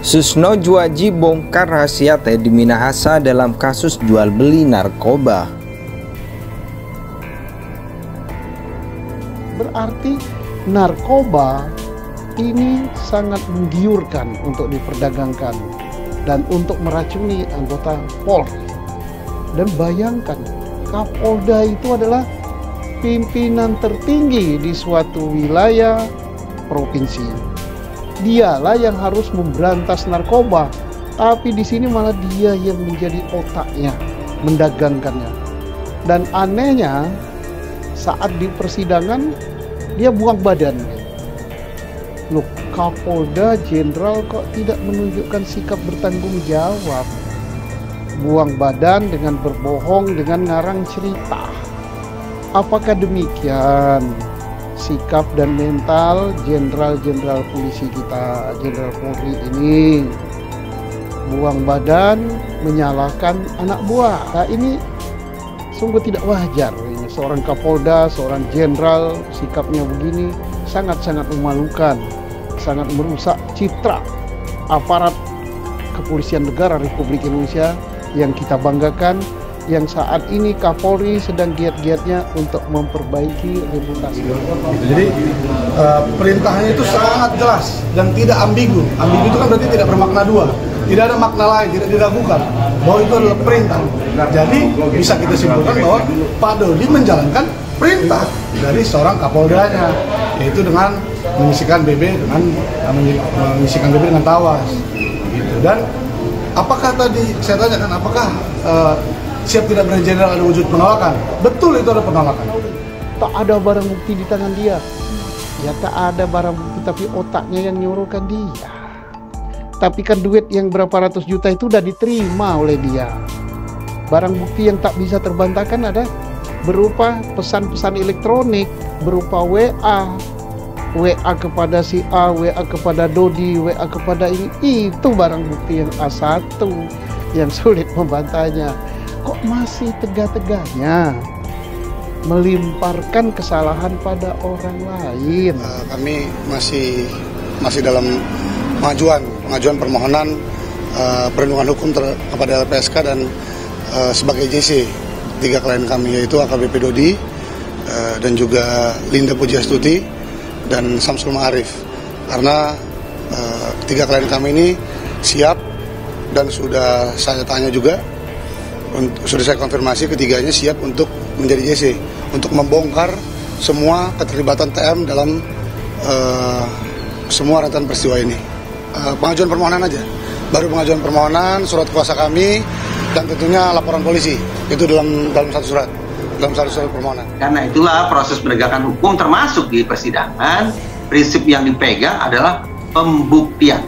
Susno Juaji bongkar rahasia Teddy Minahasa dalam kasus jual beli narkoba. Berarti narkoba ini sangat menggiurkan untuk diperdagangkan dan untuk meracuni anggota Polri. Dan bayangkan, Kapolda itu adalah pimpinan tertinggi di suatu wilayah provinsi. Dialah yang harus memberantas narkoba, tapi di sini malah dia yang menjadi otaknya, mendagangkannya. Dan anehnya, saat di persidangan dia buang badan. Loh, Kapolda Jenderal kok tidak menunjukkan sikap bertanggung jawab? Buang badan dengan berbohong, dengan ngarang cerita. Apakah demikian sikap dan mental jenderal-jenderal polisi kita, Jenderal Polri ini? Buang badan, menyalahkan anak buah. Nah, ini sungguh tidak wajar. Ini seorang Kapolda, seorang jenderal, sikapnya begini sangat-sangat memalukan, sangat merusak citra aparat kepolisian negara Republik Indonesia yang kita banggakan, yang saat ini Kapolri sedang giat-giatnya untuk memperbaiki reputasi. Jadi perintahnya itu sangat jelas dan tidak ambigu. Ambigu itu kan berarti tidak bermakna dua, tidak ada makna lain, tidak diragukan bahwa itu adalah perintah. Jadi bisa kita simpulkan bahwa Pak Dodi menjalankan perintah dari seorang Kapoldanya, yaitu dengan mengisikan BB dengan tawas. Gitu. Dan apakah tadi saya tanyakan apakah siap tidak berani jenderal ada wujud penolakan? Betul, itu ada penolakan. Tak ada barang bukti di tangan dia. Ya tak ada barang bukti, tapi otaknya yang nyuruhkan dia. Tapi kan duit yang berapa ratus juta itu udah diterima oleh dia. Barang bukti yang tak bisa terbantahkan ada berupa pesan-pesan elektronik, berupa WA kepada si A, WA kepada Dodi, WA kepada ini. Itu barang bukti yang A1 yang sulit membantahnya. Kok masih tegak-tegaknya melimparkan kesalahan pada orang lain? Kami masih dalam pengajuan permohonan perlindungan hukum kepada LPSK dan sebagai JC 3 klien kami, yaitu AKBP Dodi dan juga Linda Pujiastuti dan Samsul Ma'arif, karena 3 klien kami ini siap dan sudah saya tanya juga. Sudah saya konfirmasi ketiganya siap untuk menjadi JC, untuk membongkar semua keterlibatan TM dalam semua rentetan peristiwa ini. Pengajuan permohonan aja, baru pengajuan permohonan, surat kuasa kami, dan tentunya laporan polisi itu dalam satu surat permohonan. Karena itulah proses penegakan hukum termasuk di persidangan, prinsip yang dipegang adalah pembuktian,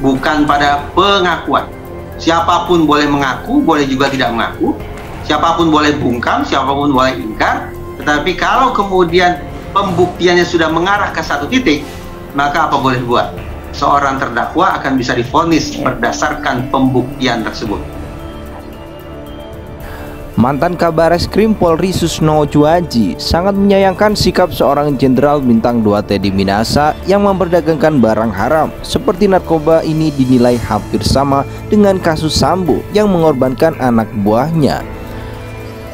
bukan pada pengakuan. Siapapun boleh mengaku, boleh juga tidak mengaku. Siapapun boleh bungkam, siapapun boleh ingkar. Tetapi kalau kemudian pembuktiannya sudah mengarah ke satu titik, maka apa boleh dibuat? Seorang terdakwa akan bisa divonis berdasarkan pembuktian tersebut. Mantan Kabareskrim Polri Susno Juaji sangat menyayangkan sikap seorang Jenderal Bintang 2 Teddy Minahasa yang memperdagangkan barang haram seperti narkoba ini dinilai hampir sama dengan kasus Sambo yang mengorbankan anak buahnya.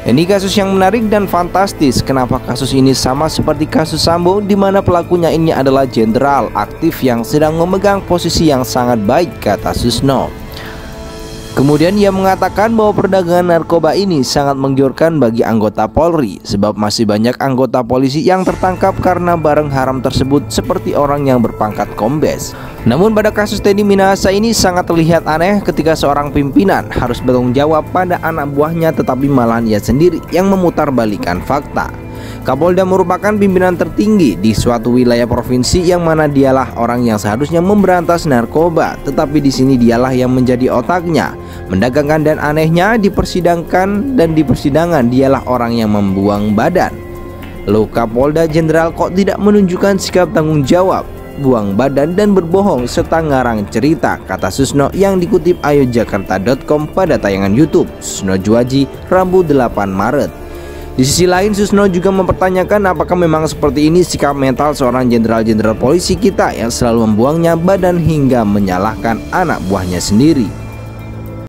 Ini kasus yang menarik dan fantastis. Kenapa kasus ini sama seperti kasus Sambo, di mana pelakunya ini adalah jenderal aktif yang sedang memegang posisi yang sangat baik, kata Susno. Kemudian ia mengatakan bahwa perdagangan narkoba ini sangat menggiurkan bagi anggota Polri, sebab masih banyak anggota polisi yang tertangkap karena barang haram tersebut seperti orang yang berpangkat kombes. Namun pada kasus Teddy Minahasa ini sangat terlihat aneh ketika seorang pimpinan harus bertanggung jawab pada anak buahnya, tetapi malahan ia sendiri yang memutarbalikkan fakta. Kapolda merupakan pimpinan tertinggi di suatu wilayah provinsi yang mana dialah orang yang seharusnya memberantas narkoba, tetapi di sini dialah yang menjadi otaknya, mendagangkan, dan anehnya di persidangan dialah orang yang membuang badan. Lalu Kapolda Jenderal kok tidak menunjukkan sikap tanggung jawab, buang badan dan berbohong serta ngarang cerita, kata Susno yang dikutip ayojakarta.com pada tayangan YouTube Susno Juaji Rabu 8 Maret. Di sisi lain, Susno juga mempertanyakan apakah memang seperti ini sikap mental seorang jenderal-jenderal polisi kita yang selalu membuangnya badan hingga menyalahkan anak buahnya sendiri.